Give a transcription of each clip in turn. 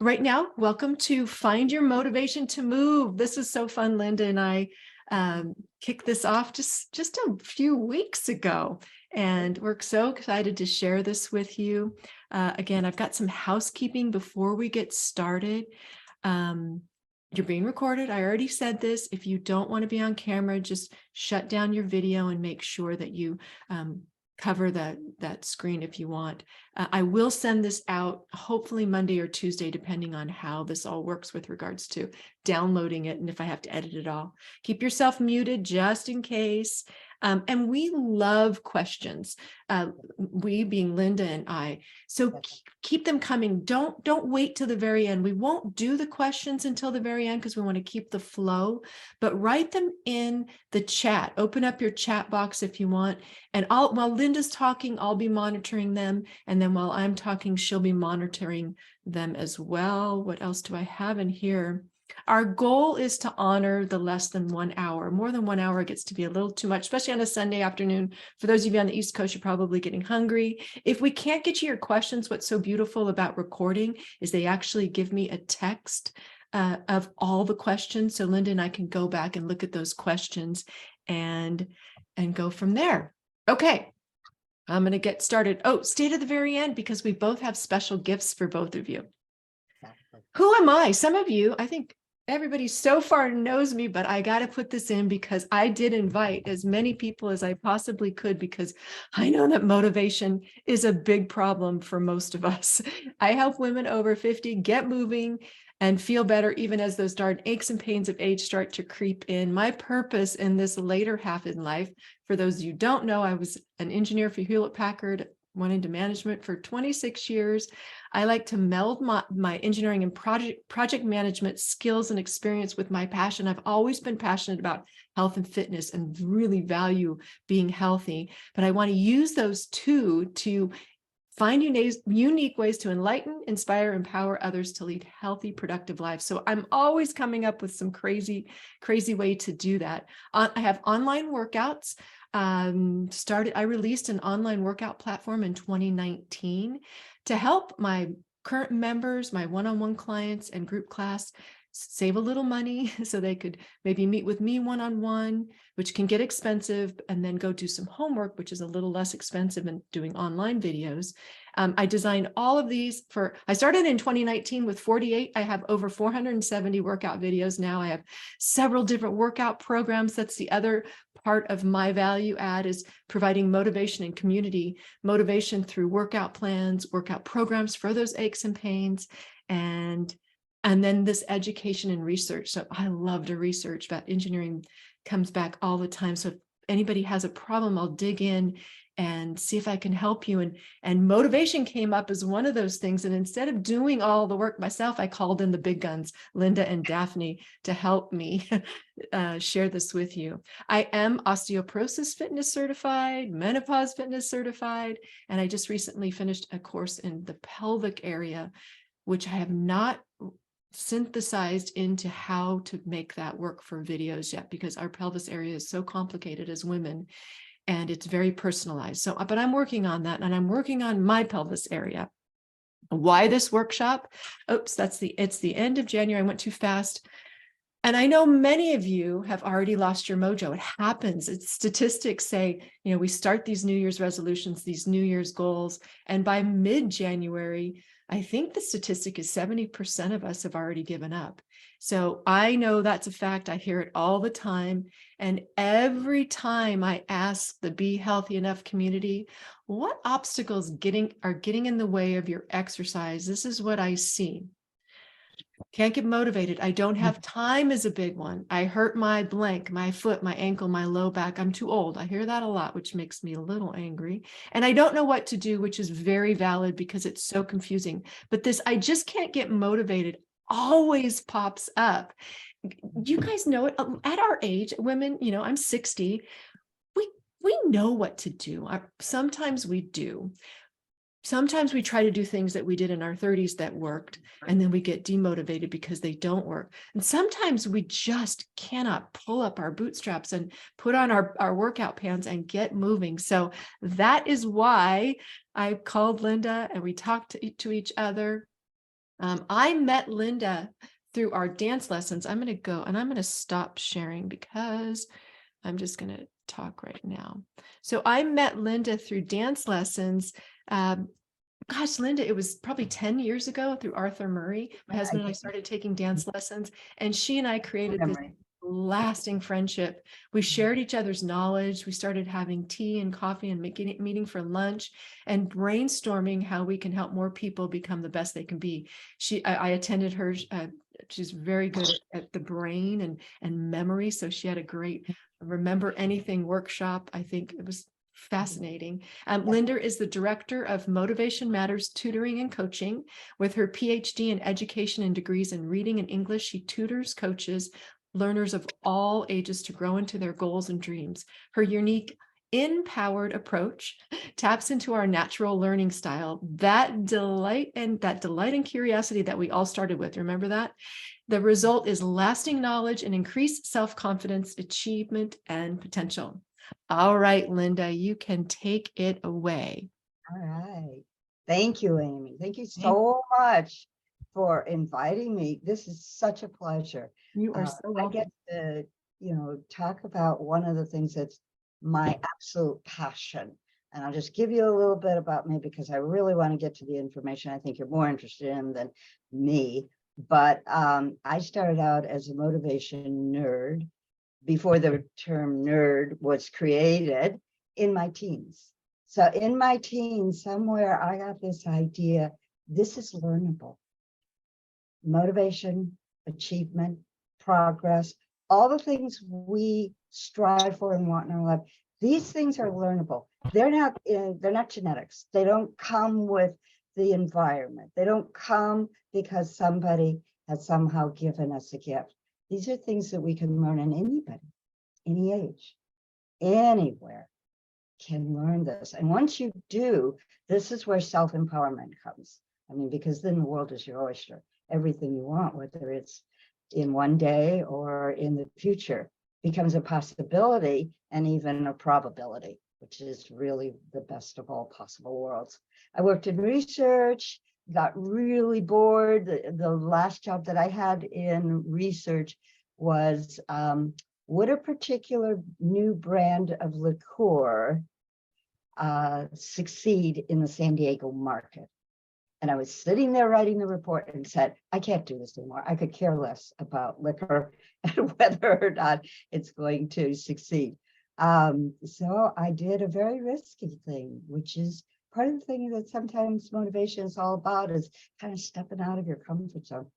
Right now, welcome to Find Your Motivation to Move. This is so fun. Linda and I kicked this off just a few weeks ago, and we're so excited to share this with you. Again, I've got some housekeeping before we get started. You're being recorded. I already said this. If you don't want to be on camera, just shut down your video and make sure that you cover that screen if you want. I will send this out hopefully Monday or Tuesday, depending on how this all works with regards to downloading it and if I have to edit it all. Keep yourself muted just in case. And we love questions, we being Linda and I. So keep them coming. Don't wait till the very end. We won't do the questions until the very end because we want to keep the flow, but write them in the chat. Open up your chat box if you want. And while Linda's talking, I'll be monitoring them. And then while I'm talking, she'll be monitoring them as well. What else do I have in here? Our goal is to honor the less than 1 hour. More than 1 hour gets to be a little too much, especially on a Sunday afternoon. For those of you on the East Coast, you're probably getting hungry. If we can't get to your questions, what's so beautiful about recording is they actually give me a text of all the questions. So Linda and I can go back and look at those questions and go from there. Okay, I'm going to get started. Oh, stay to the very end because we both have special gifts for both of you. Exactly. Who am I? Some of you, I think everybody so far knows me, but I got to put this in because I did invite as many people as I possibly could because I know that motivation is a big problem for most of us. I help women over 50 get moving and feel better even as those darn aches and pains of age start to creep in. My purpose in this later half in life, for those of you who don't know, I was an engineer for Hewlett-Packard, went into management for 26 years. I like to meld my engineering and project management skills and experience with my passion. I've always been passionate about health and fitness and really value being healthy, but I want to use those two to find unique ways to enlighten, inspire, empower others to lead healthy, productive lives. So I'm always coming up with some crazy way to do that. I have online workouts. I released an online workout platform in 2019 to help my current members, my one-on-one clients and group class save a little money so they could maybe meet with me one-on-one, which can get expensive, and then go do some homework, which is a little less expensive than doing online videos. I designed all of these I started in 2019 with 48. I have over 470 workout videos now. I have several different workout programs. That's the other part of my value add, is providing motivation and community, motivation through workout plans, workout programs for those aches and pains, and then this education and research. So I love to research. About engineering comes back all the time. So if anybody has a problem, I'll dig in and see if I can help you. And motivation came up as one of those things. And instead of doing all the work myself, I called in the big guns, Linda and Daphne, to help me share this with you. I am osteoporosis fitness certified, menopause fitness certified, and I just recently finished a course in the pelvic area, which I have not synthesized into how to make that work for videos yet, because our pelvis area is so complicated as women and it's very personalized. So, but I'm working on that, and I'm working on my pelvis area. Why this workshop? Oops, it's the end of January. I went too fast. And I know many of you have already lost your mojo. It happens. Statistics say, we start these New Year's resolutions, these New Year's goals, and by mid-January, I think the statistic is 70% of us have already given up. So I know that's a fact. I hear it all the time. And every time I ask the Be Healthy Enough community, what obstacles are getting in the way of your exercise? This is what I see. Can't get motivated. I don't have time is a big one. I hurt my blank, my foot, my ankle, my low back. I'm too old. I hear that a lot, which makes me a little angry. And I don't know what to do, which is very valid because it's so confusing. But this, I just can't get motivated, always pops up. You guys know it. At our age, women, I'm 60. We know what to do. Sometimes we do. Sometimes we try to do things that we did in our 30s that worked, and then we get demotivated because they don't work. And sometimes we just cannot pull up our bootstraps and put on our workout pants and get moving. So that is why I called Linda and we talked to each other. I met Linda through our dance lessons. I'm going to go and I'm going to stop sharing because I'm just going to talk right now. So I met Linda through dance lessons. Gosh, Linda, it was probably 10 years ago through Arthur Murray. My husband and I started taking dance lessons, and she and I created this lasting friendship. We shared each other's knowledge. We started having tea and coffee and meeting for lunch and brainstorming how we can help more people become the best they can be. I attended her. She's very good at the brain and memory. So she had a great remember anything workshop. I think it was fascinating. Linda is the director of Motivation Matters Tutoring and Coaching. With her PhD in education and degrees in reading and English, she tutors, coaches learners of all ages to grow into their goals and dreams. Her unique empowered approach taps into our natural learning style, that delight and curiosity that we all started with. Remember that? The result is lasting knowledge and increased self-confidence, achievement, and potential. All right, Linda, you can take it away. All right. Thank you, Amy. Thank you so much for inviting me. This is such a pleasure. You are so welcome. I get to, talk about one of the things that's my absolute passion. And I'll just give you a little bit about me because I really want to get to the information I think you're more interested in than me. But I started out as a motivation nerd before the term nerd was created in my teens. So in my teens, somewhere I got this idea, this is learnable. Motivation, achievement, progress, all the things we strive for and want in our life, these things are learnable. They're not genetics. They don't come with the environment. They don't come because somebody has somehow given us a gift. These are things that we can learn, and anybody, any age, anywhere can learn this. And once you do, this is where self-empowerment comes. I mean, because then the world is your oyster. Everything you want, whether it's in one day or in the future, becomes a possibility and even a probability, which is really the best of all possible worlds. I worked in research, got really bored. The last job that I had in research was would a particular new brand of liqueur succeed in the San Diego market? And I was sitting there writing the report and said, I can't do this anymore. I could care less about liquor and whether or not it's going to succeed. So I did a very risky thing, which is part of the thing that sometimes motivation is all about, is kind of stepping out of your comfort zone.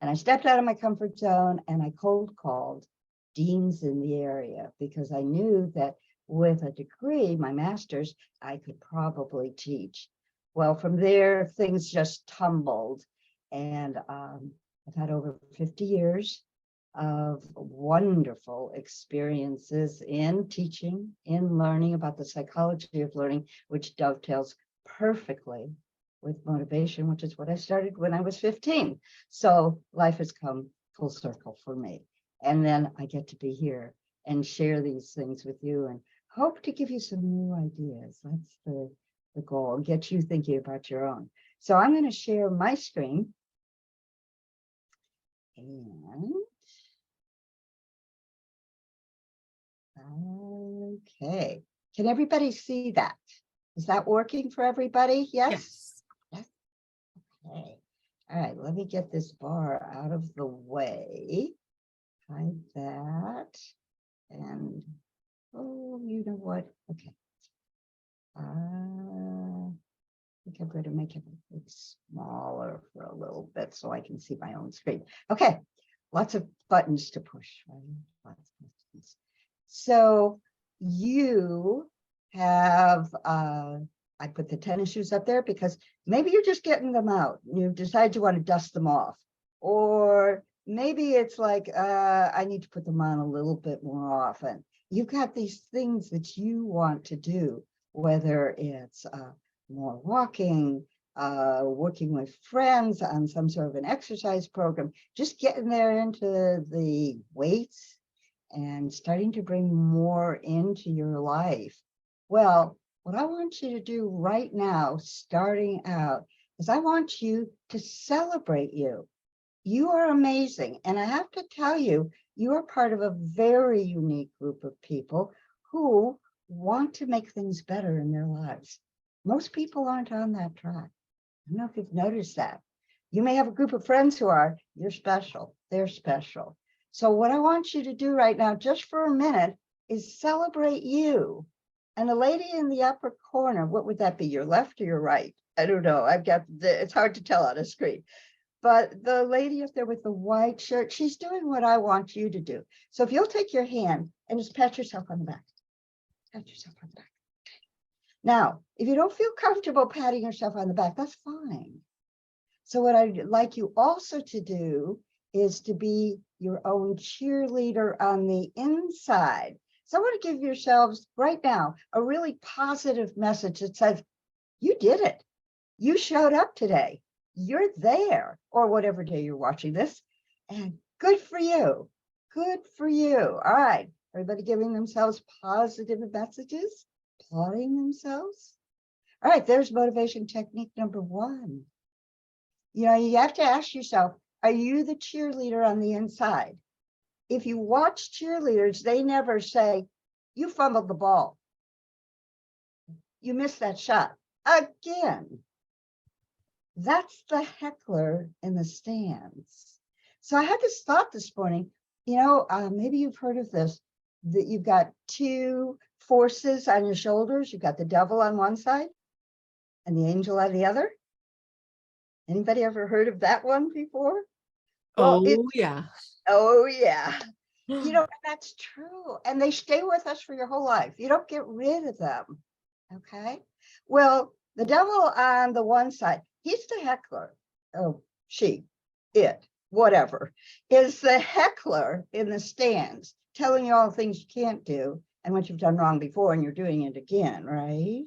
And I stepped out of my comfort zone and I cold called deans in the area because I knew that with a degree, my master's, I could probably teach. Well, from there, things just tumbled. And I've had over 50 years of wonderful experiences in teaching, in learning about the psychology of learning, which dovetails perfectly with motivation, which is what I started when I was 15. So life has come full circle for me. And then I get to be here and share these things with you and hope to give you some new ideas. That's the goal, get you thinking about your own. So I'm going to share my screen. And okay, can everybody see that? Is that working for everybody? Yes? Yes. Okay. All right, let me get this bar out of the way. Hide that. And oh, you know what? Okay. I think I'm going to make it a bit smaller for a little bit so I can see my own screen. Okay, lots of buttons to push, right? Lots of buttons. So you have, I put the tennis shoes up there because maybe you're just getting them out. You decide you want to dust them off. Or maybe it's like, I need to put them on a little bit more often. You've got these things that you want to do, whether it's more walking, working with friends on some sort of an exercise program, just getting there into the weights and starting to bring more into your life. Well, what I want you to do right now, starting out, is I want you to celebrate you. You are amazing. And I have to tell you, you are part of a very unique group of people who want to make things better in their lives. Most people aren't on that track. I don't know if you've noticed that. You may have a group of friends who are, you're special, they're special. So what I want you to do right now, just for a minute, is celebrate you. And the lady in the upper corner, what would that be? Your left or your right? I don't know. It's hard to tell on a screen. But the lady up there with the white shirt, she's doing what I want you to do. So if you'll take your hand and just pat yourself on the back. Pat yourself on the back. Now, if you don't feel comfortable patting yourself on the back, that's fine. So what I'd like you also to do is to be your own cheerleader on the inside. So I want to give yourselves right now a really positive message that says, you did it. You showed up today. You're there, or whatever day you're watching this. And good for you. Good for you. All right. Everybody giving themselves positive messages, applauding themselves. All right. There's motivation technique number 1. You know, you have to ask yourself, are you the cheerleader on the inside? If you watch cheerleaders, they never say, you fumbled the ball. You missed that shot again. That's the heckler in the stands. So I had this thought this morning, you know, maybe you've heard of this, that you've got 2 forces on your shoulders. You've got the devil on one side and the angel on the other. Anybody ever heard of that one before? Well, Oh, yeah. oh yeah. You know, that's true. And they stay with us for your whole life. You don't get rid of them. Okay. Well, the devil on the one side, he's the heckler. Oh, she, it, whatever, is the heckler in the stands, telling you all the things you can't do and what you've done wrong before, and you're doing it again, right?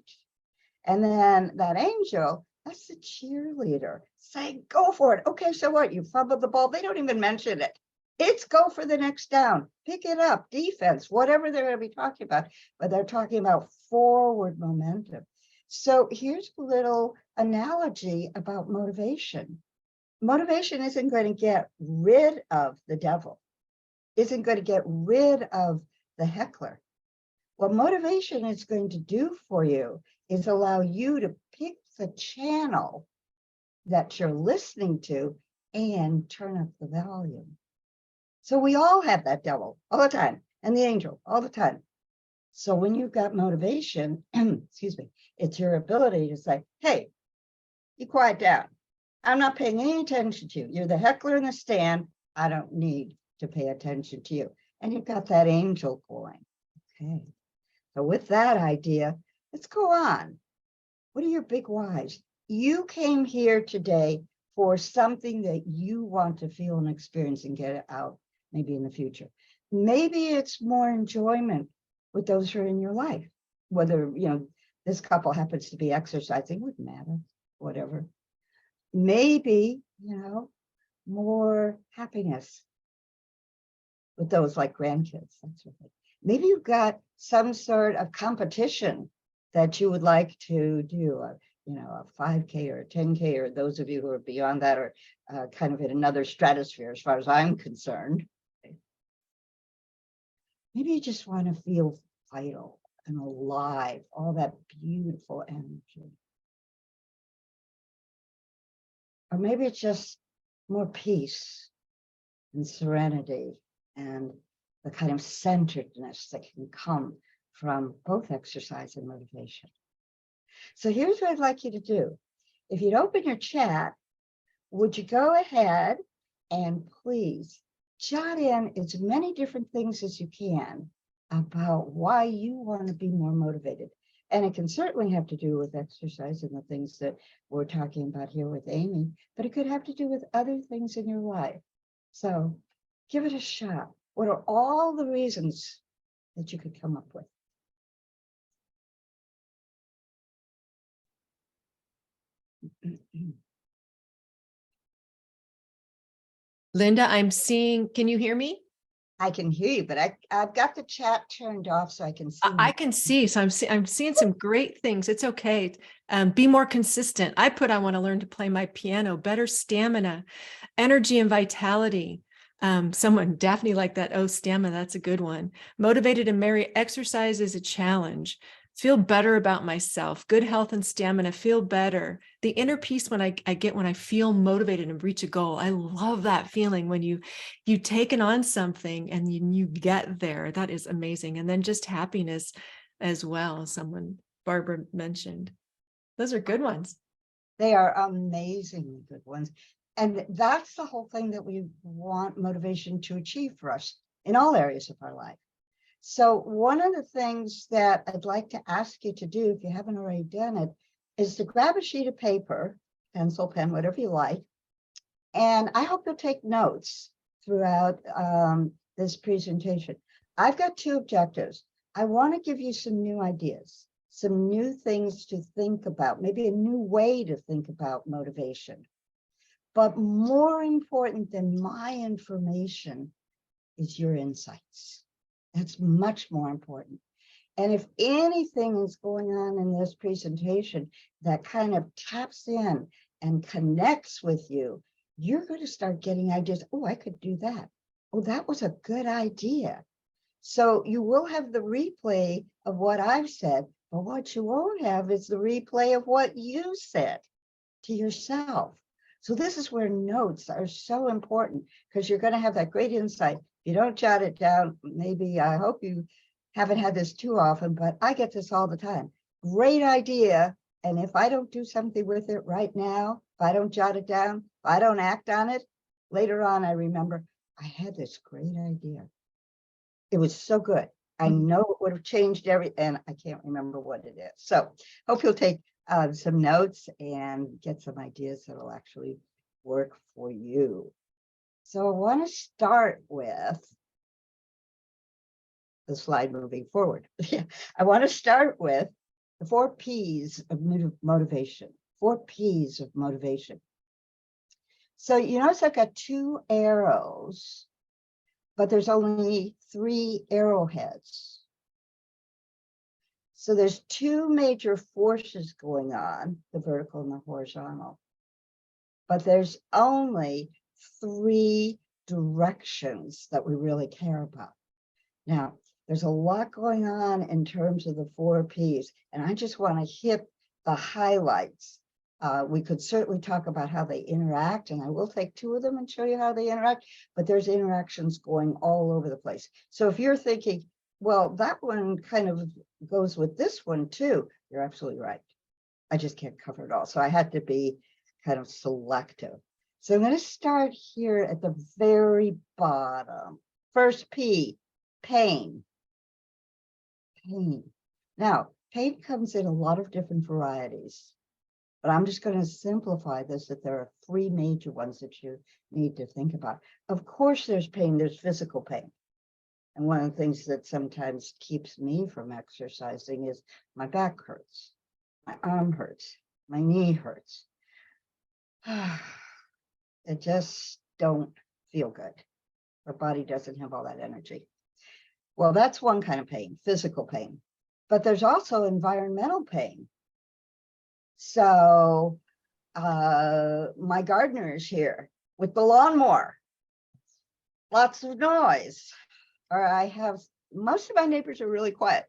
And then that angel, that's the cheerleader saying, go for it. Okay, so what? You fumbled the ball. They don't even mention it. It's go for the next down, pick it up, defense, whatever they're going to be talking about, but they're talking about forward momentum. So here's a little analogy about motivation. Motivation isn't going to get rid of the devil, isn't going to get rid of the heckler. What motivation is going to do for you is allow you to pick the channel that you're listening to and turn up the volume. So we all have that devil all the time and the angel all the time. So when you've got motivation, excuse me, it's your ability to say, hey, you quiet down. I'm not paying any attention to you. You're the heckler in the stand. I don't need to pay attention to you. And you've got that angel going. Okay. So with that idea, let's go on. What are your big whys? You came here today for something that you want to feel and experience and get it out, maybe in the future. Maybe it's more enjoyment with those who are in your life. Whether, you know, this couple happens to be exercising, wouldn't matter, whatever. Maybe, you know, more happiness with those like grandkids, that sort of thing. Maybe you've got some sort of competition that you would like to do, you know, a 5K or a 10K, or those of you who are beyond that are kind of in another stratosphere as far as I'm concerned. Maybe you just want to feel vital and alive, all that beautiful energy. Or maybe it's just more peace and serenity and the kind of centeredness that can come from both exercise and motivation. So here's what I'd like you to do. If you'd open your chat, would you go ahead and please jot in as many different things as you can about why you want to be more motivated. And it can certainly have to do with exercise and the things that we're talking about here with Amy, but it could have to do with other things in your life. So give it a shot. What are all the reasons that you could come up with? Linda, I'm seeing, can you hear me? I can hear you, but I've got the chat turned off so I can see. I can see, so I'm seeing some great things. It's okay. Be more consistent. I want to learn to play my piano, better stamina, energy and vitality. Someone, Daphne, like that. Oh, stamina, that's a good one. Motivated and merry, exercise is a challenge. Feel better about myself, good health and stamina, feel better. The inner peace when I get when I feel motivated and reach a goal. I love that feeling when you've taken on something and you get there. That is amazing. And then just happiness as well. Someone, Barbara, mentioned. Those are good ones. They are amazingly good ones. And that's the whole thing that we want motivation to achieve for us in all areas of our life. So one of the things that I'd like to ask you to do, if you haven't already done it, is to grab a sheet of paper, pencil, pen, whatever you like. And I hope you'll take notes throughout this presentation. I've got two objectives. I want to give you some new ideas, some new things to think about, maybe a new way to think about motivation. But more important than my information is your insights. That's much more important. And if anything is going on in this presentation that kind of taps in and connects with you, you're going to start getting ideas. Oh, I could do that. Oh, that was a good idea. So you will have the replay of what I've said, but what you won't have is the replay of what you said to yourself. So this is where notes are so important, because you're going to have that great insight. If you don't jot it down, maybe I hope you haven't had this too often, but I get this all the time. Great idea. And if I don't do something with it right now, if I don't jot it down, if I don't act on it, later on, I remember I had this great idea. It was so good. I know it would have changed and I can't remember what it is. So hope you'll take some notes and get some ideas that will actually work for you. So I want to start with the slide moving forward. I want to start with the 4 P's of motivation. 4 P's of motivation. So you notice I've got 2 arrows, but there's only 3 arrowheads. So there's 2 major forces going on, the vertical and the horizontal, but there's only 3 directions that we really care about. Now, there's a lot going on in terms of the 4 Ps, and I just want to hit the highlights. We could certainly talk about how they interact, and I will take 2 of them and show you how they interact, but there's interactions going all over the place. So if you're thinking, well, that one kind of goes with this one too, you're absolutely right. I just can't cover it all. So I had to be kind of selective. So I'm going to start here at the very bottom. First P, pain. Pain. Now, pain comes in a lot of different varieties, but I'm just going to simplify this, that there are 3 major ones that you need to think about. Of course, there's pain, there's physical pain. And one of the things that sometimes keeps me from exercising is my back hurts, my arm hurts, my knee hurts. It just don't feel good. Our body doesn't have all that energy. Well, that's one kind of pain, physical pain. But there's also environmental pain. So my gardener is here with the lawnmower, lots of noise. Or I have, most of my neighbors are really quiet,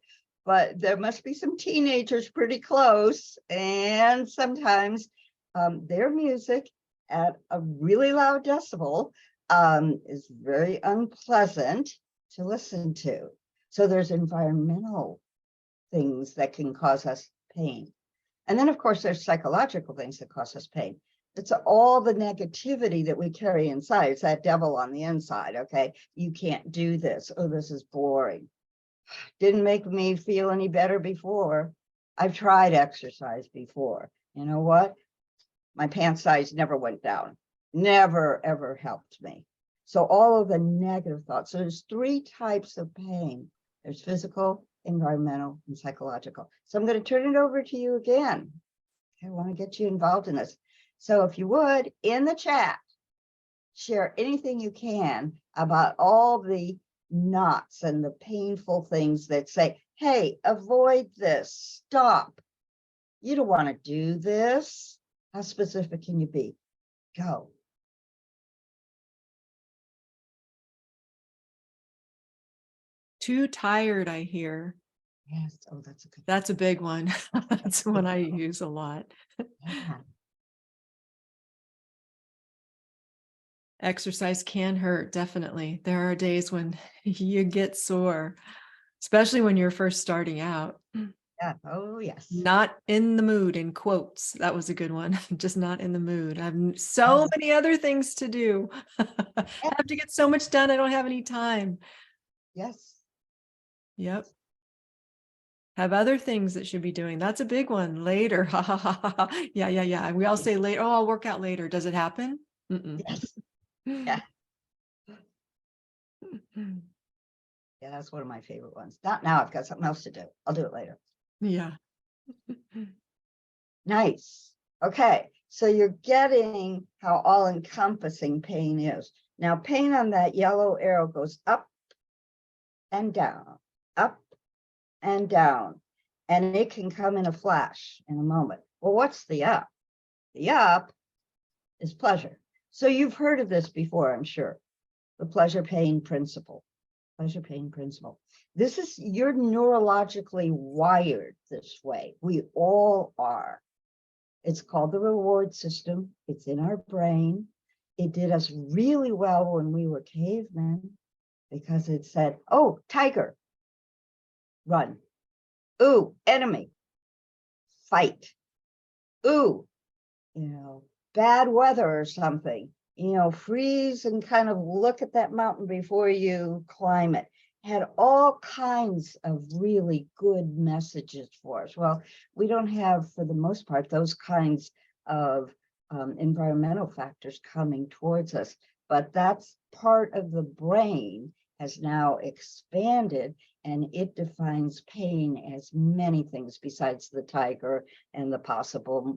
but there must be some teenagers pretty close. And sometimes their music at a really loud decibel is very unpleasant to listen to. So there's environmental things that can cause us pain. And then, of course, there's psychological things that cause us pain. It's all the negativity that we carry inside. It's that devil on the inside, okay? You can't do this. Oh, this is boring. Didn't make me feel any better before. I've tried exercise before. You know what? My pant size never went down. Never, ever helped me. So all of the negative thoughts. So there's 3 types of pain. There's physical, environmental, and psychological. So I'm going to turn it over to you again. I want to get you involved in this. So if you would, in the chat, share anything you can about all the knots and the painful things that say, hey, avoid this, stop. You don't want to do this. How specific can you be? Go. Too tired, I hear. Yes. Oh, that's a good. That's a big one. That's one I use a lot. Yeah. Exercise can hurt, definitely. There are days when you get sore, especially when you're first starting out. Yeah. Oh, yes. Not in the mood, in quotes. That was a good one. Just not in the mood. I have so many other things to do. I have to get so much done. I don't have any time. Yes. Yep. Have other things that should be doing. That's a big one. Later. Ha ha ha ha. Yeah, yeah, yeah. We all say later. Oh, I'll work out later. Does it happen? Mm-mm. Yes. Yeah. Yeah, that's one of my favorite ones. Not now, I've got something else to do. I'll do it later. Yeah. Nice. Okay, so you're getting how all-encompassing pain is. Now, pain on that yellow arrow goes up and down, up and down, and it can come in a flash in a moment. Well, what's the up? The up is pleasure. So you've heard of this before, I'm sure. The pleasure pain principle. Pleasure pain principle. This is, you're neurologically wired this way. We all are. It's called the reward system. It's in our brain. It did us really well when we were cavemen because it said, oh, tiger, run. Ooh, enemy, fight. Ooh, bad weather or something, freeze and kind of look at that mountain before you climb it. Had all kinds of really good messages for us. Well, we don't have, for the most part, those kinds of environmental factors coming towards us, but that's part of the brain has now expanded, and it defines pain as many things besides the tiger and the possible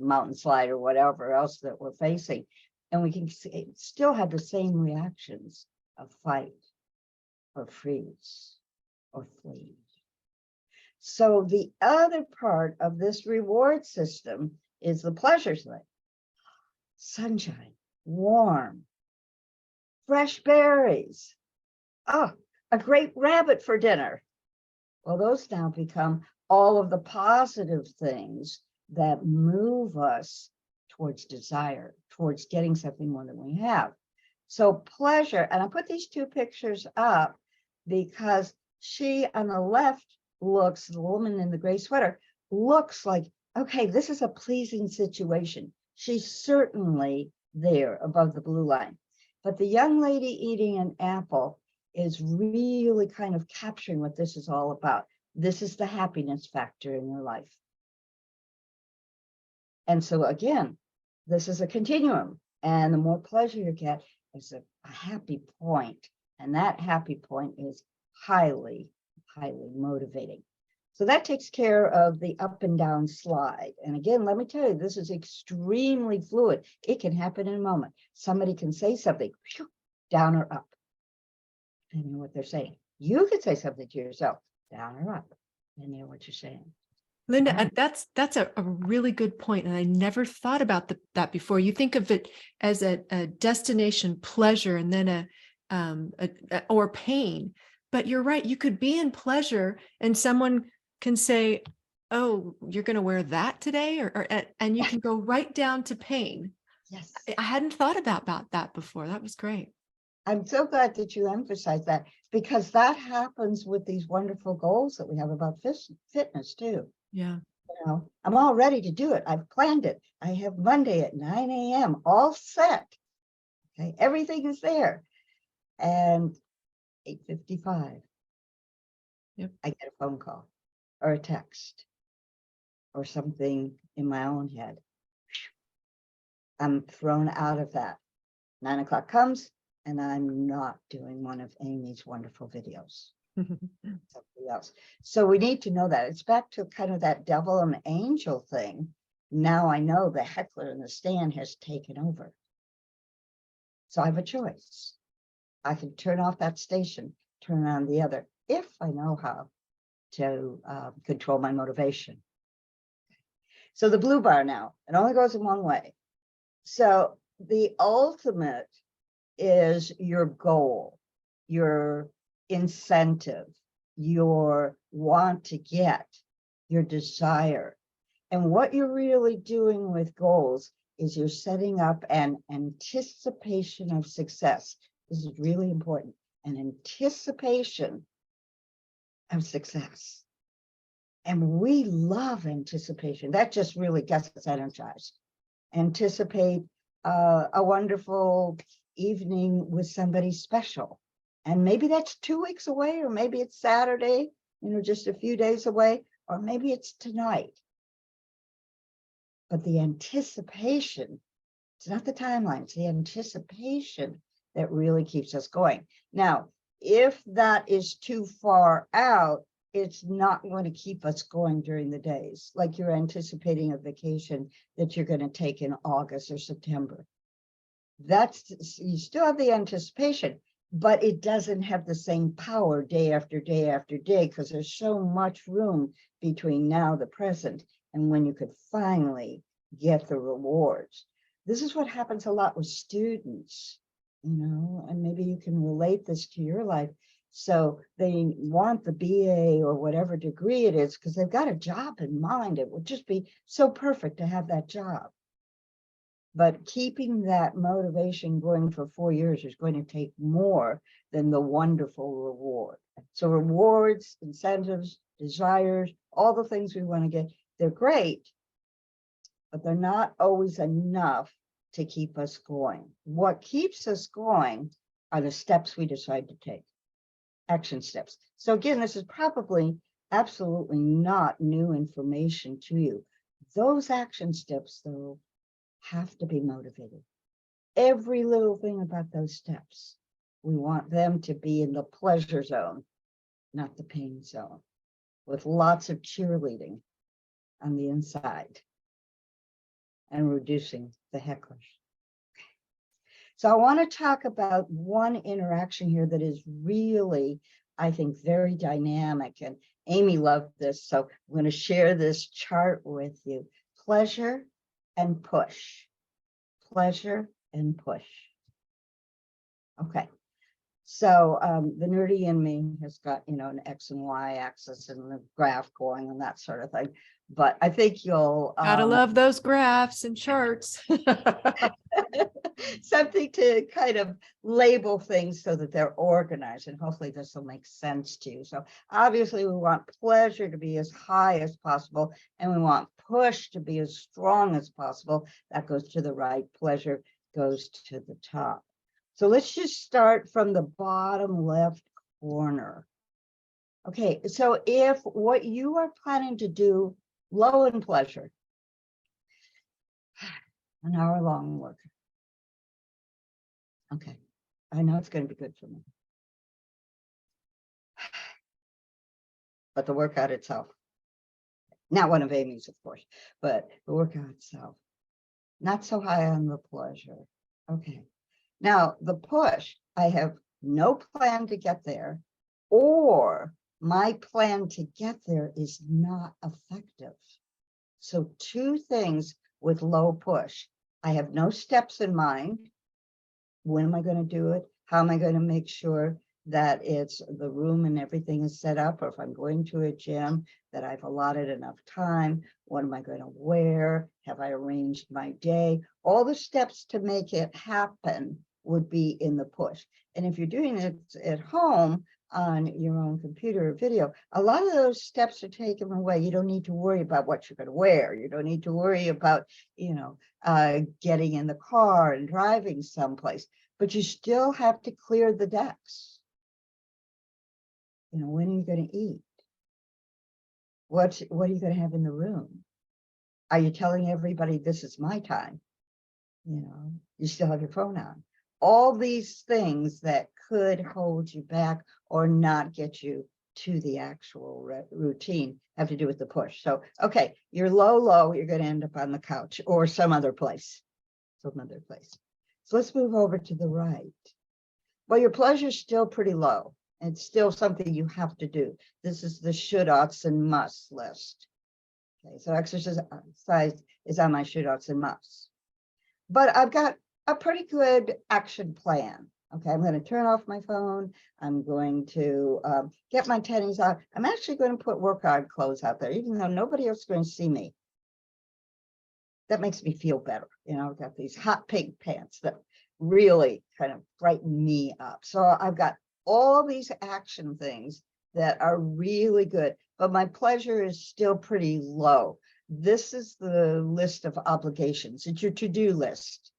mountain slide or whatever else that we're facing. And we can still have the same reactions of fight or freeze or flee. So the other part of this reward system is the pleasure thing. Sunshine, warm, fresh berries. Oh, a great rabbit for dinner. Well, those now become all of the positive things that move us towards desire, towards getting something more than we have. So pleasure, and I put these two pictures up because she on the left looks, the woman in the gray sweater, looks like, okay, this is a pleasing situation. She's certainly there above the blue line. But the young lady eating an apple is really kind of capturing what this is all about. This is the happiness factor in your life. And so again, this is a continuum, and the more pleasure you get is a happy point. And that happy point is highly, highly motivating. So that takes care of the up and down slide. And again, let me tell you, this is extremely fluid. It can happen in a moment. Somebody can say something, whew, down or up, depending on what they're saying. You could say something to yourself, down or up, depending on what you're saying. Linda, and that's a really good point, and I never thought about that before. You think of it as a destination pleasure and then or pain, but you're right. You could be in pleasure, and someone can say, "Oh, you're going to wear that today," and you can go right down to pain. Yes, I hadn't thought about that before. That was great. I'm so glad that you emphasize that, because that happens with these wonderful goals that we have about fitness too. Yeah. I'm all ready to do it. I've planned it. I have Monday at 9 a.m. all set. Okay, everything is there. And 8:55, Yep. I get a phone call or a text or something in my own head. I'm thrown out of that. 9 o'clock comes and I'm not doing one of Amy's wonderful videos. Something else. So we need to know that. It's back to kind of that devil and angel thing. Now I know the heckler in the stand has taken over. So I have a choice. I can turn off that station turn on the other, if I know how to control my motivation. So the blue bar now, it only goes in one way. So the ultimate is your goal, your incentive, your want to get, your desire. And what you're really doing with goals is you're setting up an anticipation of success. This is really important, an anticipation of success. And we love anticipation. That just really gets us energized. Anticipate a wonderful evening with somebody special. And maybe that's 2 weeks away, or maybe it's Saturday, just a few days away, or maybe it's tonight. But the anticipation, it's not the timeline, it's the anticipation that really keeps us going. Now, if that is too far out, it's not going to keep us going during the days, like you're anticipating a vacation that you're going to take in August or September. You still have the anticipation, but it doesn't have the same power day after day after day, because there's so much room between now, the present, and when you could finally get the rewards. This is what happens a lot with students, and maybe you can relate this to your life. So they want the BA or whatever degree it is because they've got a job in mind. It would just be so perfect to have that job. But keeping that motivation going for 4 years is going to take more than the wonderful reward. So rewards, incentives, desires, all the things we want to get, they're great, but they're not always enough to keep us going. What keeps us going are the steps we decide to take. Action steps. So again, this is probably absolutely not new information to you. Those action steps, though, have to be motivated. Every little thing about those steps, we want them to be in the pleasure zone, not the pain zone, with lots of cheerleading on the inside and reducing the hecklers. So I want to talk about one interaction here that is really, I think, very dynamic. And Amy loved this, so I'm going to share this chart with you. Pleasure and push. Pleasure and push. Okay. So the nerdy in me has got, an X and Y axis and the graph going and that sort of thing. But I think you'll Gotta love those graphs and charts. something to kind of label things so that they're organized, and hopefully this will make sense to you. So obviously we want pleasure to be as high as possible, and we want push to be as strong as possible. That goes to the right, pleasure goes to the top. So let's just start from the bottom left corner. Okay, so if what you are planning to do, low in pleasure, an hour-long work. Okay, I know it's going to be good for me. But the workout itself, not one of Amy's, of course, but the workout itself, not so high on the pleasure. Okay, now the push, I have no plan to get there, or my plan to get there is not effective. So 2 things with low push. I have no steps in mind. When am I going to do it? How am I going to make sure that it's the room and everything is set up? Or if I'm going to a gym, that I've allotted enough time. What am I going to wear? Have I arranged my day? All the steps to make it happen would be in the push. And if you're doing it at home on your own computer or video, a lot of those steps are taken away. You don't need to worry about what you're going to wear. You don't need to worry about, getting in the car and driving someplace, but you still have to clear the decks. When are you going to eat? What are you going to have in the room? Are you telling everybody this is my time? You still have your phone on. All these things that could hold you back or not get you to the actual routine have to do with the push. So, okay, you're low, you're going to end up on the couch or some other place. So let's move over to the right. Well, your pleasure is still pretty low. It's still something you have to do. This is the should, oughts, and musts list. Okay, so exercise is on my should, oughts, and musts. But I've got a pretty good action plan. Okay, I'm going to turn off my phone. I'm going to get my tennies out. I'm actually going to put workout clothes out there, even though nobody else is going to see me. That makes me feel better. You know, I've got these hot pink pants that really kind of brighten me up. So I've got all these action things that are really good, but my pleasure is still pretty low. This is the list of obligations. It's your to-do list.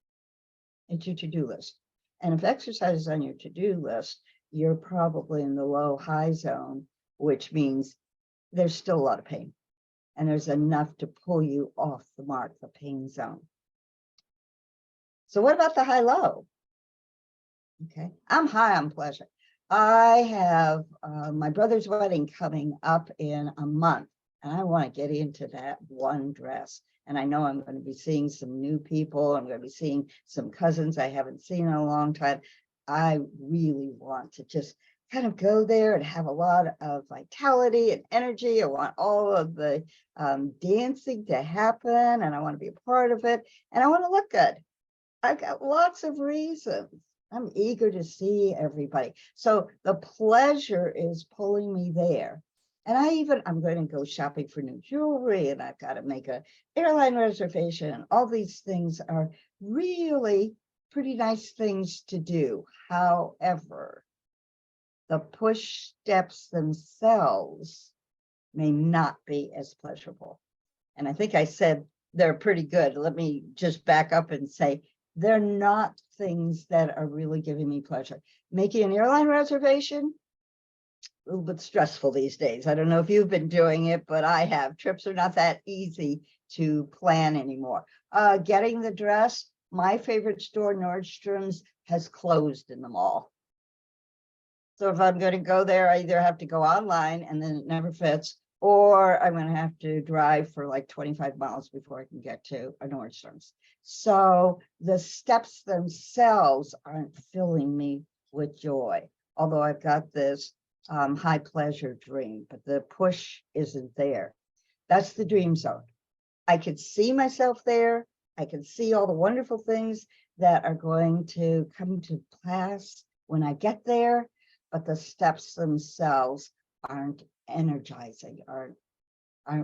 It's your to-do list. And if exercise is on your to-do list, you're probably in the low high zone, which means there's still a lot of pain. And there's enough to pull you off the mark, the pain zone. So what about the high low? Okay, I'm high on pleasure. I have my brother's wedding coming up in a month, and I want to get into that one dress. And I know I'm going to be seeing some new people. I'm going to be seeing some cousins I haven't seen in a long time. I really want to just kind of go there and have a lot of vitality and energy. I want all of the dancing to happen, and I want to be a part of it, and I want to look good. I've got lots of reasons. I'm eager to see everybody. So the pleasure is pulling me there. And I'm going to go shopping for new jewelry, and I've got to make an airline reservation. All these things are really pretty nice things to do. However, the push steps themselves may not be as pleasurable. And I think I said they're pretty good. Let me just back up and say, they're not things that are really giving me pleasure. Making an airline reservation, a little bit stressful these days. I don't know if you've been doing it, but I have. Trips are not that easy to plan anymore. Getting the dress, my favorite store, Nordstrom's, has closed in the mall. So if I'm going to go there, I either have to go online and then it never fits, or I'm going to have to drive for like 25 miles before I can get to a Nordstrom's. So the steps themselves aren't filling me with joy, although I've got this high pleasure dream, but the push isn't there. That's the dream zone. I could see myself there. I can see all the wonderful things that are going to come to pass when I get there, but the steps themselves aren't energizing, aren't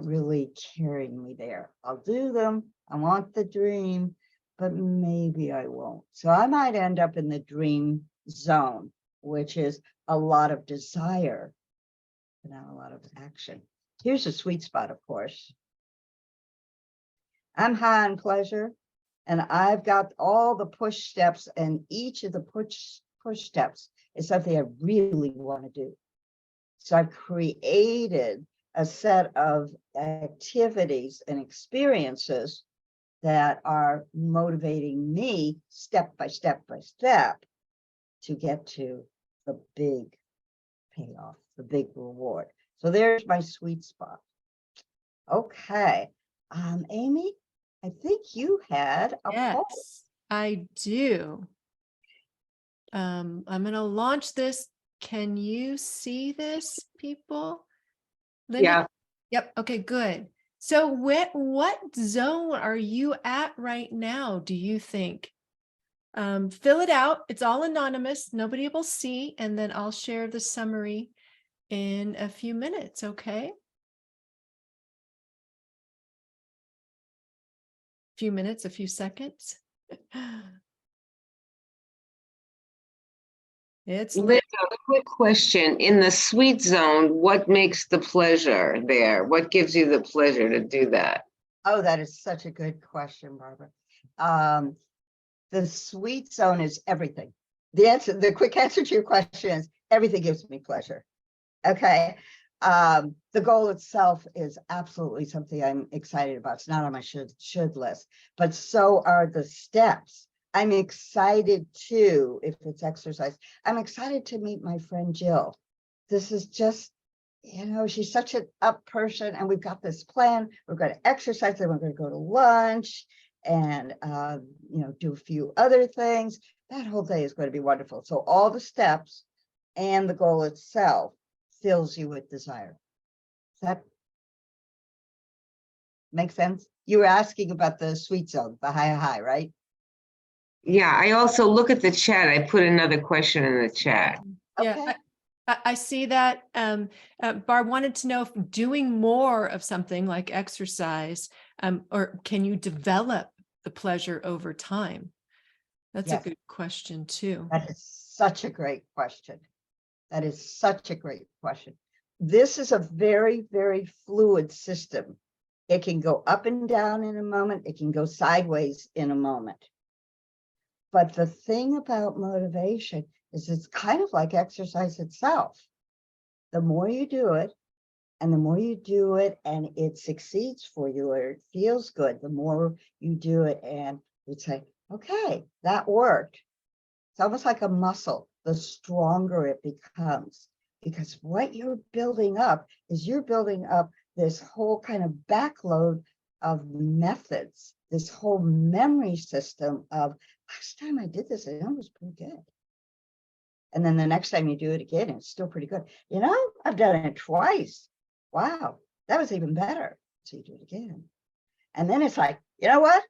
really carrying me there. I'll do them. I want the dream, but maybe I won't. So I might end up in the dream zone, which is a lot of desire, but not a lot of action. Here's a sweet spot, of course. I'm high on pleasure, and I've got all the push steps, and each of the push steps is something I really want to do. So I've created a set of activities and experiences that are motivating me step by step by step to get to the big payoff, the big reward. So there's my sweet spot. Okay. Amy, I think you had a poll. Yes, I do. I'm going to launch this. Can you see this, people? Linda? Yeah. Yep. Okay, good. So what zone are you at right now, do you think? Fill it out. It's all anonymous. Nobody will see. And then I'll share the summary in a few minutes. Okay. Few minutes, a few seconds. It's Linda, a quick question. In the sweet zone, what makes the pleasure there? What gives you the pleasure to do that? Oh, that is such a good question, Barbara. The sweet zone is everything. The quick answer to your question is everything gives me pleasure. Okay. The goal itself is absolutely something I'm excited about. It's not on my should list, but so are the steps. I'm excited too, if it's exercise. I'm excited to meet my friend Jill. This is just, you know, she's such an up person, and we've got this plan. We're going to exercise, then we're going to go to lunch and, you know, do a few other things. That whole day is going to be wonderful. So all the steps and the goal itself fills you with desire. Does that make sense? You were asking about the sweet zone, the high, right? Yeah, I also look at the chat. I put another question in the chat. Yeah, Okay. I see that. Barb wanted to know if doing more of something like exercise, or can you develop the pleasure over time? That's Yes. a good question too. That is such a great question. That is such a great question. This is a very, very fluid system. It can go up and down in a moment. It can go sideways in a moment. But the thing about motivation is it's kind of like exercise itself. The more you do it, and the more you do it and it succeeds for you or it feels good, the more you do it and you say, okay, that worked. It's almost like a muscle. The stronger it becomes, because what you're building up is you're building up this whole kind of backload of methods, this whole memory system of last time I did this, it was pretty good. And then the next time you do it again, it's still pretty good. You know, I've done it twice. Wow, that was even better. So you do it again. And then it's like, you know what?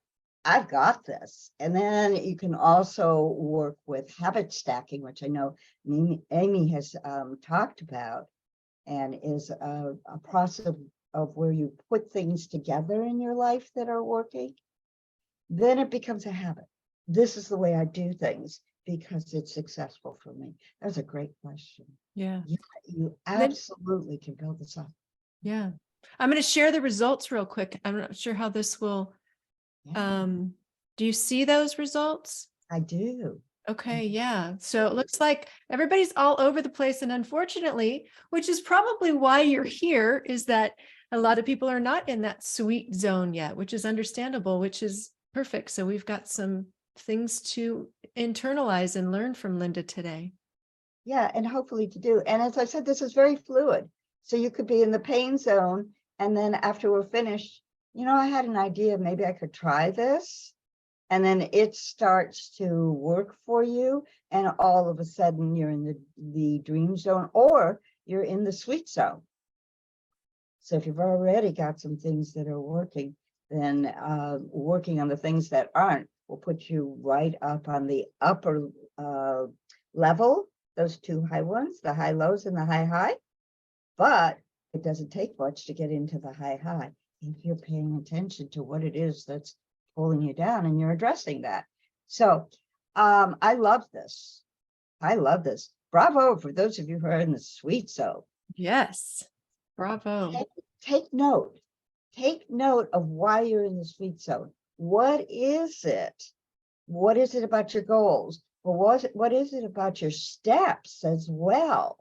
I've got this. And then you can also work with habit stacking, which I know Amy has talked about, and is a process of where you put things together in your life that are working. Then it becomes a habit. This is the way I do things because it's successful for me. That's a great question. Yeah. You absolutely can build this up. Yeah. I'm going to share the results real quick. I'm not sure how this will, Yeah, do you see those results? I do. Okay, yeah. So it looks like everybody's all over the place. And unfortunately, which is probably why you're here, is that a lot of people are not in that sweet zone yet, which is understandable, which is perfect. So we've got some things to internalize and learn from Linda today. Yeah, and hopefully to do. And as I said, this is very fluid. So you could be in the pain zone, and then after we're finished, you know, I had an idea, maybe I could try this. And then it starts to work for you. And all of a sudden you're in the dream zone, or you're in the sweet zone. So if you've already got some things that are working, then working on the things that aren't will put you right up on the upper level, those two high ones, the high lows and the high high. But it doesn't take much to get into the high high if you're paying attention to what it is that's pulling you down and you're addressing that. So I love this. I love this. Bravo for those of you who are in the sweet zone. Yes. Bravo. Take note. Take note of why you're in the sweet zone. What is it? What is it about your goals? Or what is it about your steps as well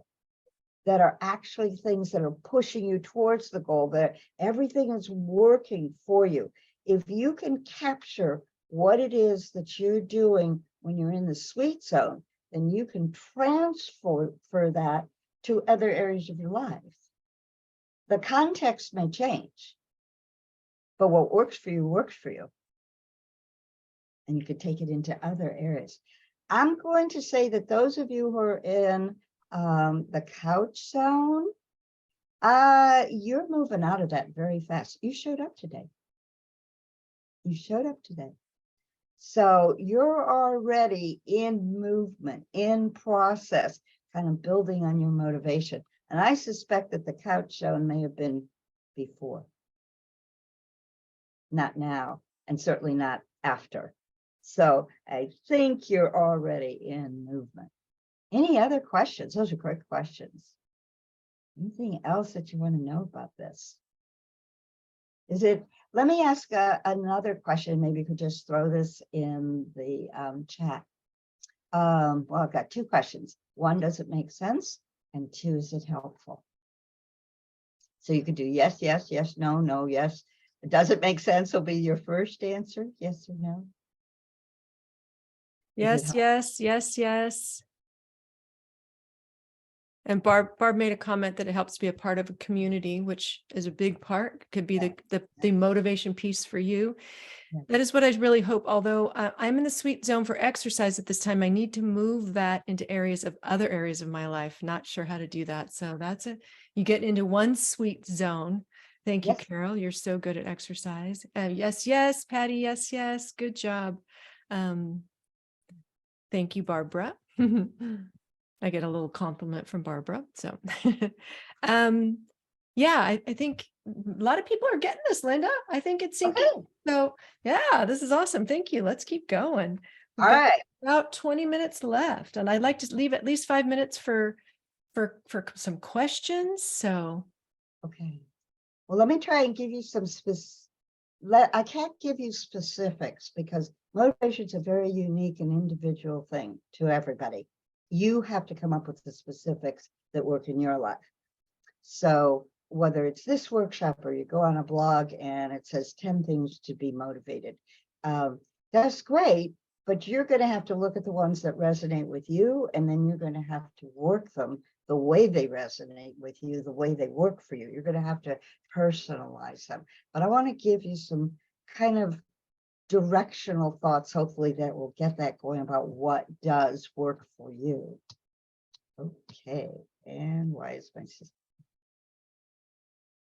that are actually things that are pushing you towards the goal, that everything is working for you? If you can capture what it is that you're doing when you're in the sweet zone, then you can transfer that to other areas of your life. The context may change, but what works for you works for you. And you could take it into other areas. I'm going to say that those of you who are in the couch zone, you're moving out of that very fast. You showed up today. You showed up today. So you're already in movement, in process, kind of building on your motivation. And I suspect that the couch zone may have been before. Not now, and certainly not after. So I think you're already in movement. Any other questions? Those are great questions. Anything else that you want to know about this? Let me ask another question. Maybe you could just throw this in the chat. Well, I've got two questions. One, does it make sense? And two, is it helpful? So you could do yes, yes, yes, no, no, yes. Does it make sense? Will be your first answer, yes or no? Yes, yes, yes, yes. And Barb made a comment that it helps be a part of a community, which is a big part, could be the motivation piece for you. Yeah. That is what I really hope. Although I'm in the sweet zone for exercise at this time, I need to move that into other areas of my life. Not sure how to do that. So you get into one sweet zone. Thank you, Yes. Carol. You're so good at exercise. Yes, yes, Patty. Yes, yes. Good job. Thank you, Barbara. I get a little compliment from Barbara. So, yeah, I think a lot of people are getting this, Linda. I think it's sinking. Okay. So, yeah, this is awesome. Thank you. Let's keep going. We've All got right. about 20 minutes left, and I'd like to leave at least 5 minutes for some questions. So, Okay. Well, let me try and give you some I can't give you specifics because motivation is a very unique and individual thing to everybody. You have to come up with the specifics that work in your life. So whether it's this workshop or you go on a blog and it says 10 things to be motivated, that's great, but you're going to have to look at the ones that resonate with you, and then you're going to have to work them the way they resonate with you, the way they work for you. You're going to have to personalize them. But I want to give you some kind of directional thoughts, hopefully that will get that going about what does work for you. Okay, and why is my system?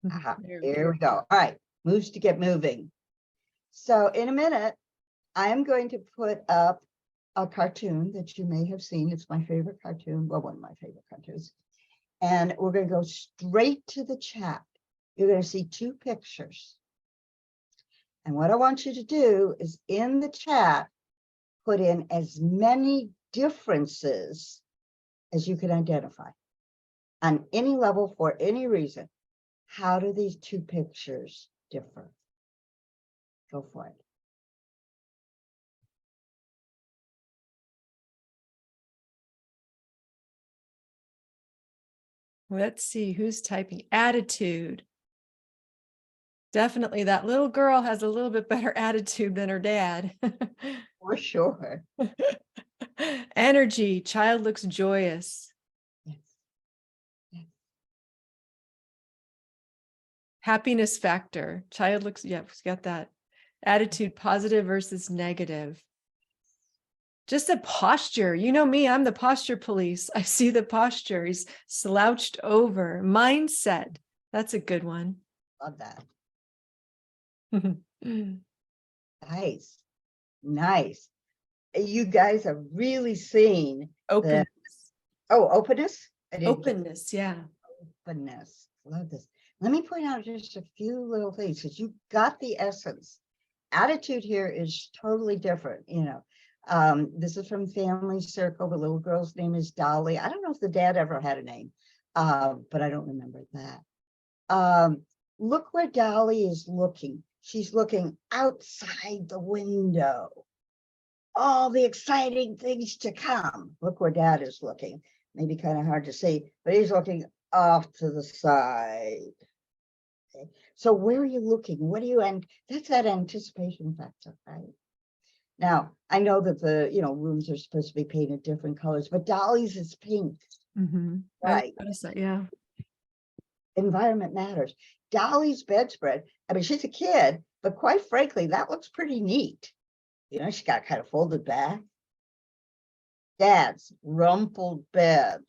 Aha, here we go. All right, moves to get moving. So in a minute, I am going to put up a cartoon that you may have seen. It's my favorite cartoon, well, one of my favorite cartoons. And we're going to go straight to the chat. You're going to see two pictures. And what I want you to do is in the chat, put in as many differences as you can identify on any level for any reason. How do these two pictures differ? Go for it. let's see who's typing. Attitude. Definitely that little girl has a little bit better attitude than her dad. For sure. Energy. Child looks joyous. Yes. Yes. Happiness factor. Child looks, yeah, we've got that. Attitude, positive versus negative. Just a posture. You know me, I'm the posture police. I see the posture. He's slouched over. Mindset. That's a good one. Love that. Nice. Nice. You guys are really seeing Openness. openness. I didn't get Openness, yeah. openness. Love this. Let me point out just a few little things because you got the essence. Attitude here is totally different. This is from Family Circle. The little girl's name is Dolly. I don't know if the dad ever had a name, but I don't remember that. Look where Dolly is looking. She's looking outside the window. All the exciting things to come. Look where Dad is looking. Maybe kind of hard to see, but he's looking off to the side. Okay. So where are you looking? What do you, and that's that anticipation factor, right? Now, I know that the rooms are supposed to be painted different colors, but Dolly's is pink. Mm-hmm. Right. Yeah. Environment matters. Dolly's bedspread, I mean, she's a kid, but quite frankly, that looks pretty neat. She got kind of folded back. Dad's rumpled bed.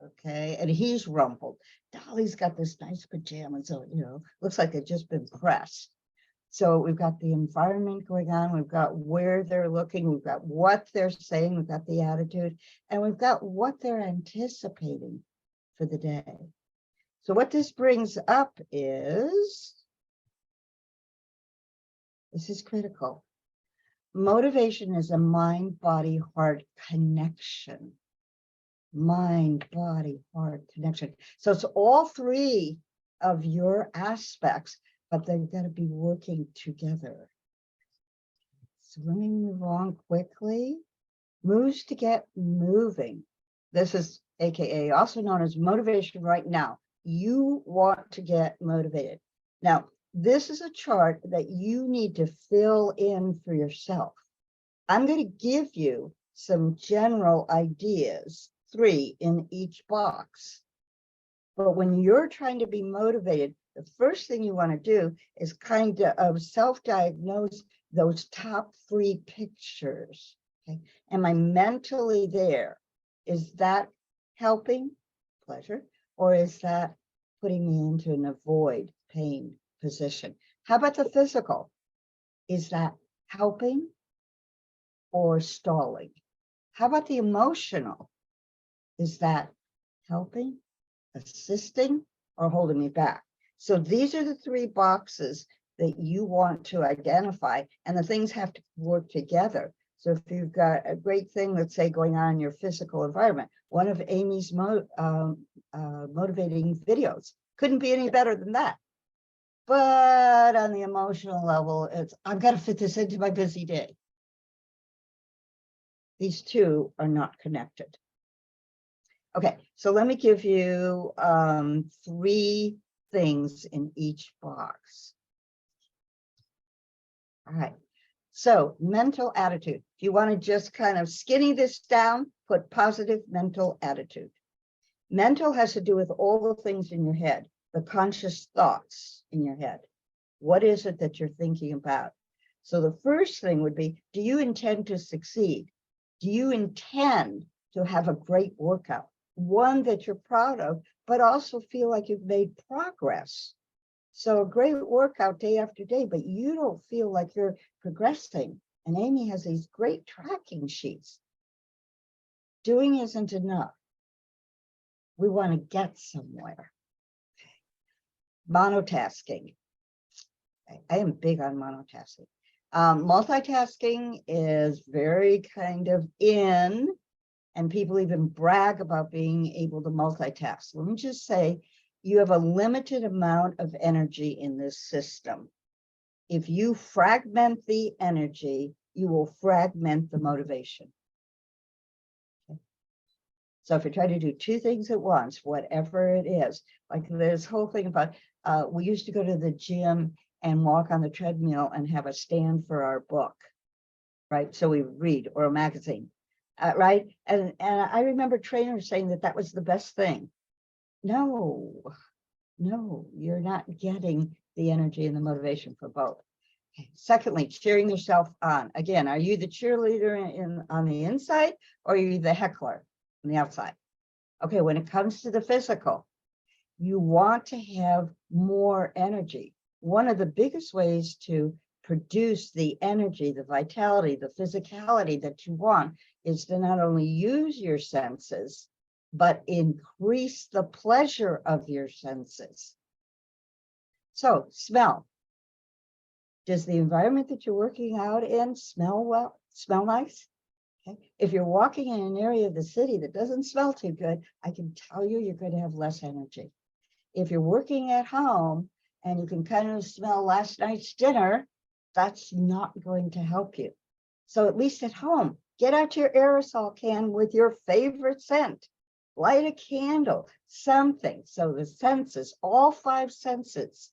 Okay, and he's rumpled. Dolly's got this nice pajamas, so looks like they've just been pressed. So we've got the environment going on, we've got where they're looking, we've got what they're saying, we've got the attitude, and we've got what they're anticipating for the day. So what this brings up is, this is critical. Motivation is a mind, body, heart connection. Mind, body, heart connection. So it's all three of your aspects, but they've got to be working together. So let me move on quickly. Moves to get moving. This is AKA also known as motivation right now. You want to get motivated. Now, this is a chart that you need to fill in for yourself. I'm going to give you some general ideas 3 in each box. But when you're trying to be motivated, the first thing you want to do is kind of self-diagnose those top 3 pictures. Okay. Am I mentally there? Is that helping? Pleasure? Or is that putting me into an avoid pain position? How about the physical? Is that helping or stalling? How about the emotional? Is that helping, assisting, or holding me back? So these are the 3 boxes that you want to identify, and the things have to work together. So if you've got a great thing, let's say, going on in your physical environment, one of Amy's motivating videos couldn't be any better than that. But on the emotional level, it's, I've got to fit this into my busy day. These 2 are not connected. Okay, so let me give you 3 things in each box. All right, so mental attitude. If you want to just kind of skinny this down, put positive mental attitude. Mental has to do with all the things in your head, the conscious thoughts in your head. What is it that you're thinking about? So the first thing would be, do you intend to succeed? Do you intend to have a great workout? One that you're proud of, but also feel like you've made progress. So a great workout day after day, but you don't feel like you're progressing. And Amy has these great tracking sheets. Doing isn't enough. We want to get somewhere. Monotasking. I am big on monotasking. Multitasking is very kind of in, and people even brag about being able to multitask. Let me just say, you have a limited amount of energy in this system. If you fragment the energy, you will fragment the motivation. Okay. So if you try to do 2 things at once, whatever it is, like this whole thing about, we used to go to the gym and walk on the treadmill and have a stand for our book, right? So we read, or a magazine, right? And I remember trainers saying that that was the best thing. No, you're not getting the energy and the motivation for both. Okay. Secondly, cheering yourself on. Again, are you the cheerleader on the inside, or are you the heckler on the outside? Okay, when it comes to the physical, you want to have more energy. One of the biggest ways to produce the energy, the vitality, the physicality that you want is to not only use your senses, but increase the pleasure of your senses. So, smell. Does the environment that you're working out in smell well, smell nice? Okay. If you're walking in an area of the city that doesn't smell too good, I can tell you you're going to have less energy. If you're working at home and you can kind of smell last night's dinner, that's not going to help you. So at least at home, get out your aerosol can with your favorite scent, light a candle, something. So the senses, all 5 senses,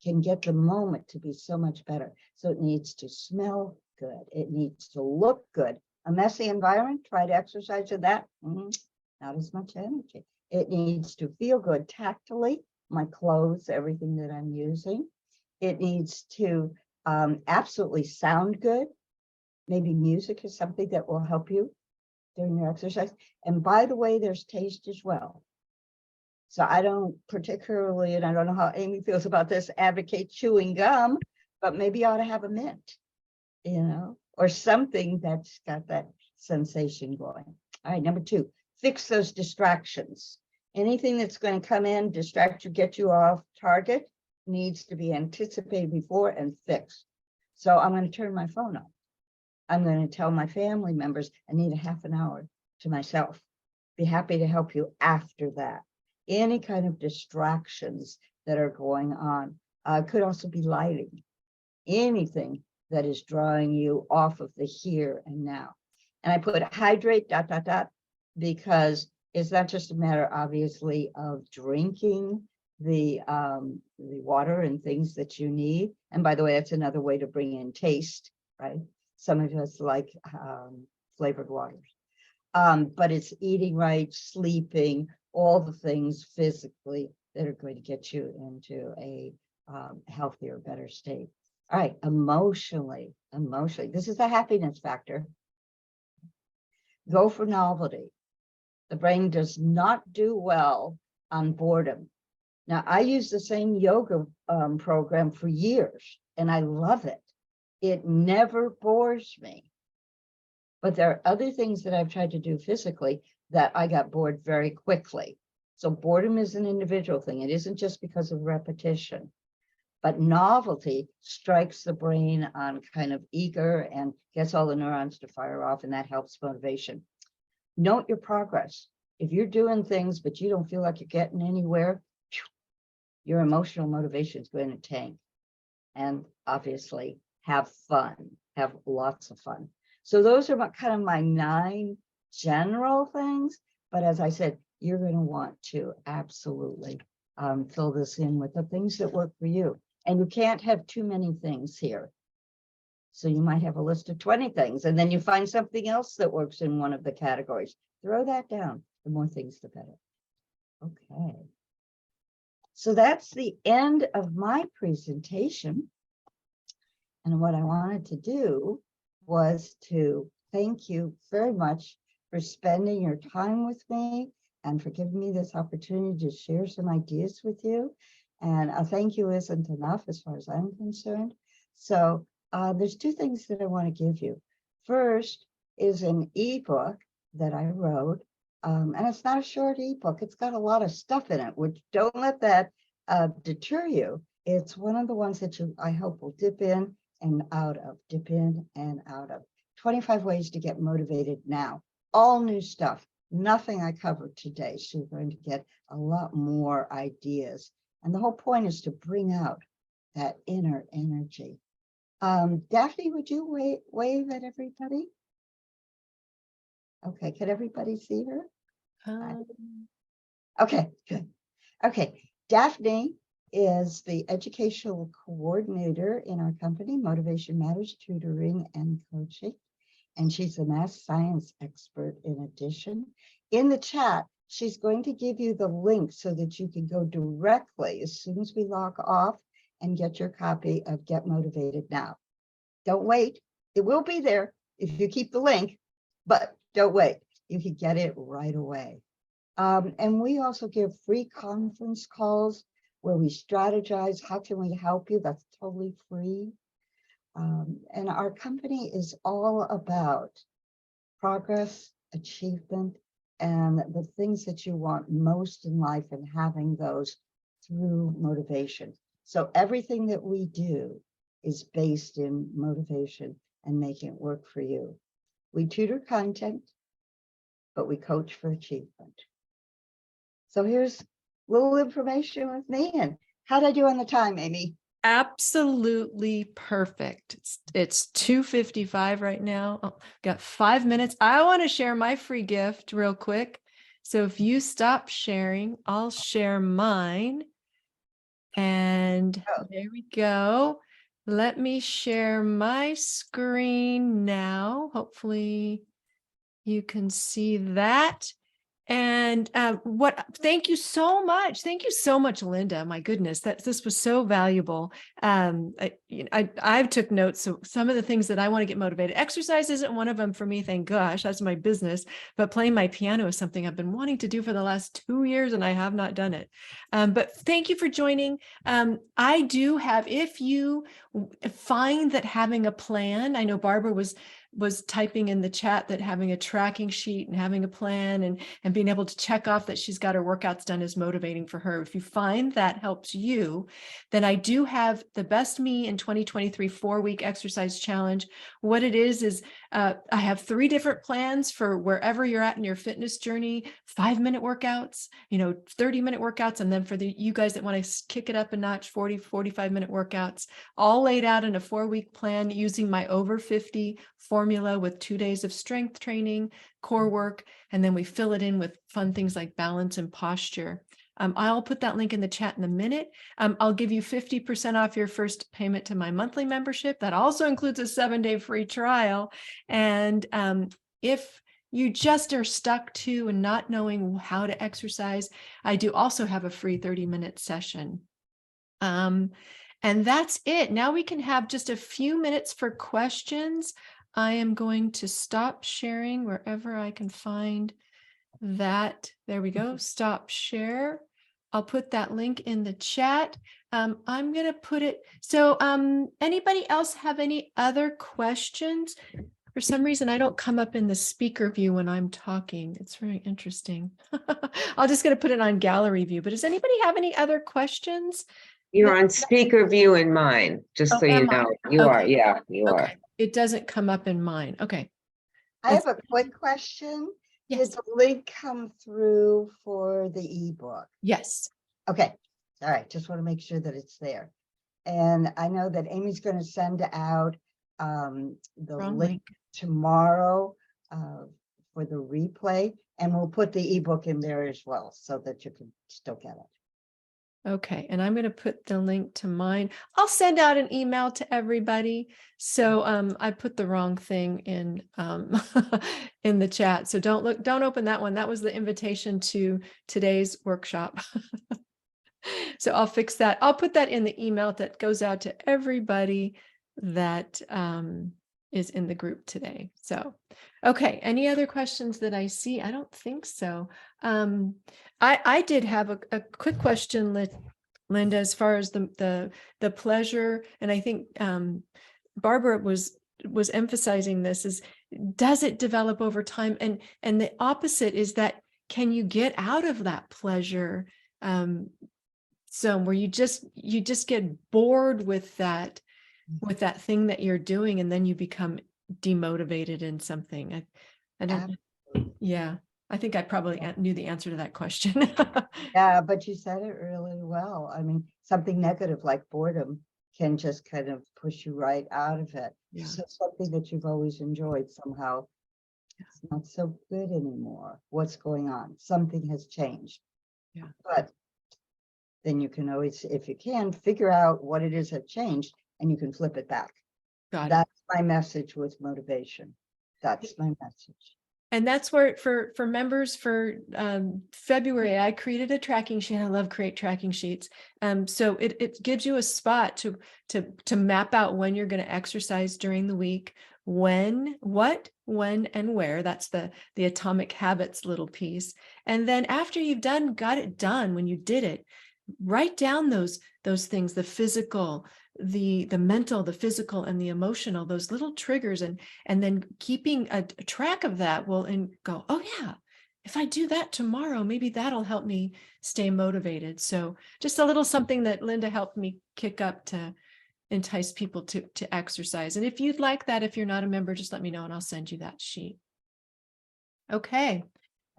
can get the moment to be so much better. So it needs to smell good. It needs to look good. A messy environment, try to exercise in that, not as much energy. It needs to feel good tactily, my clothes, everything that I'm using. It needs to absolutely sound good. Maybe music is something that will help you during your exercise. And by the way, there's taste as well. So I don't particularly, and I don't know how Amy feels about this, advocate chewing gum, but maybe you ought to have a mint, or something that's got that sensation going. All right, number 2, fix those distractions. Anything that's going to come in, distract you, get you off target, needs to be anticipated before and fixed. So I'm going to turn my phone off. I'm going to tell my family members I need a half an hour to myself. Be happy to help you after that. Any kind of distractions that are going on. Could also be lighting. Anything that is drawing you off of the here and now. And I put hydrate, ... because it's not just a matter, obviously, of drinking the water and things that you need. And by the way, that's another way to bring in taste, right? Some of us like flavored waters. But it's eating right, sleeping, all the things physically that are going to get you into a healthier, better state. All right, emotionally, this is the happiness factor. Go for novelty. The brain does not do well on boredom. Now, I use the same yoga program for years, and I love it. It never bores me. But there are other things that I've tried to do physically that I got bored very quickly. So boredom is an individual thing. It isn't just because of repetition. But novelty strikes the brain on kind of eager and gets all the neurons to fire off, and that helps motivation. Note your progress. If you're doing things, but you don't feel like you're getting anywhere, your emotional motivation is going to tank. And obviously, have fun, have lots of fun. So those are kind of my 9 general things. But as I said, you're going to want to absolutely fill this in with the things that work for you. And you can't have too many things here. So you might have a list of 20 things, and then you find something else that works in one of the categories. Throw that down. The more things, the better. Okay. So that's the end of my presentation. And what I wanted to do was to thank you very much for spending your time with me and for giving me this opportunity to share some ideas with you. And a thank you isn't enough as far as I'm concerned. So there's 2 things that I want to give you. First is an ebook that I wrote. And it's not a short ebook. It's got a lot of stuff in it, which don't let that deter you. It's one of the ones that I hope will dip in and out of, 25 ways to get motivated now. All new stuff. Nothing I covered today. So you're going to get a lot more ideas. And the whole point is to bring out that inner energy. Daphne, would you wave at everybody? Okay, can everybody see her? Okay, good. Okay, Daphne is the educational coordinator in our company, Motivation Matters Tutoring and Coaching. And she's a math science expert in addition. In the chat, she's going to give you the link so that you can go directly as soon as we log off and get your copy of Get Motivated Now. Don't wait. It will be there if you keep the link, but don't wait. You can get it right away. And we also give free conference calls where we strategize. How can we help you? That's totally free. And our company is all about progress, achievement, and the things that you want most in life and having those through motivation. So everything that we do is based in motivation and making it work for you. We tutor content, but we coach for achievement. So here's a little information with me. And how'd I do on the time, Amy? Absolutely perfect. It's 2:55 right now. Oh, got 5 minutes. I want to share my free gift real quick. So if you stop sharing, I'll share mine. And there we go. Let me share my screen now. Hopefully you can see that. And thank you so much. Thank you so much, Linda. My goodness, this was so valuable. I took notes. So some of the things that I want to get motivated. Exercise isn't one of them for me, thank gosh, that's my business. But playing my piano is something I've been wanting to do for the last 2 years, and I have not done it. But thank you for joining. I do have, if you find that having a plan, I know Barbara was typing in the chat that having a tracking sheet and having a plan and being able to check off that she's got her workouts done is motivating for her. If you find that helps you, then I do have the Best Me in 2023 4-week exercise challenge. What it is I have 3 different plans for wherever you're at in your fitness journey, 5-minute workouts, 30-minute workouts. And then for you guys that want to kick it up a notch, 45-minute workouts, all laid out in a 4-week plan using my over 50 formula with 2 days of strength training, core work, and then we fill it in with fun things like balance and posture. I'll put that link in the chat in a minute. I'll give you 50% off your first payment to my monthly membership. That also includes a 7-day free trial. And if you just are stuck to and not knowing how to exercise, I do also have a free 30-minute session. And that's it. Now we can have just a few minutes for questions. I am going to stop sharing wherever I can find that. There we go. Stop share. I'll put that link in the chat. I'm going to put it. So anybody else have any other questions? For some reason, I don't come up in the speaker view when I'm talking. It's very interesting. I'll just going to put it on gallery view. But does anybody have any other questions? You're on speaker view in mine, just Oh, so you am I? know. You are, Okay. yeah, you are. Okay. It doesn't come up in mine. Okay. I have a quick question. Yes. Did the link come through for the ebook? Yes. Okay, all right, just want to make sure that it's there. And I know that Amy's going to send out the Wrong link link. tomorrow for the replay, and we'll put the ebook in there as well so that you can still get it. Okay, and I'm going to put the link to mine. I'll send out an email to everybody. So I put the wrong thing in in the chat. So don't open that one. That was the invitation to today's workshop. So I'll fix that. I'll put that in the email that goes out to everybody that is in the group today. So, okay. Any other questions that I see? I don't think so. I did have a quick question, Linda, as far as the pleasure, and I think Barbara was emphasizing this, is does it develop over time? And the opposite is that, can you get out of that pleasure zone where you just get bored with that thing that you're doing, and then you become demotivated in something? I don't. Yeah, I think I probably knew the answer to that question. Yeah, but you said it really well. I mean, something negative like boredom can just kind of push you right out of it. Yeah. So something that you've always enjoyed somehow, it's not so good anymore. What's going on? Something has changed. Yeah. But then you can always, if you can, figure out what it is that changed, and you can flip it back. Got it. That's my message with motivation. That's my message. And that's where for members for February, I created a tracking sheet. I love create tracking sheets. So it gives you a spot to map out when you're going to exercise during the week, when, what, when, and where. That's the Atomic Habits little piece. And then after you've got it done, when you did it, write down those things, the physical, the mental, the physical, and the emotional, those little triggers, and then keeping a track of that will go, oh yeah, if I do that tomorrow, maybe that'll help me stay motivated. So just a little something that Linda helped me kick up to entice people to exercise. And if you'd like that, if you're not a member, just let me know and I'll send you that sheet. Okay.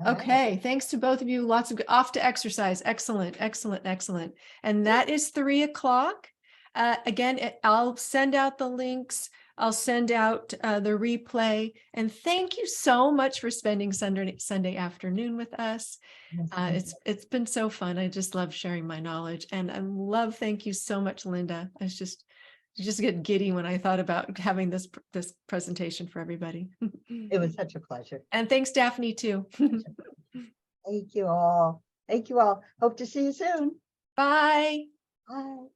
All right. Okay, thanks to both of you. Lots of off to exercise. Excellent, excellent, excellent. And that is 3 o'clock. Again, I'll send out the links. I'll send out the replay. And thank you so much for spending Sunday afternoon with us. Yes, It's been so fun. I just love sharing my knowledge, and thank you so much, Linda. I just get giddy when I thought about having this presentation for everybody. it was such a pleasure. And thanks, Daphne, too. Thank you all. Thank you all. Hope to see you soon. Bye. Bye.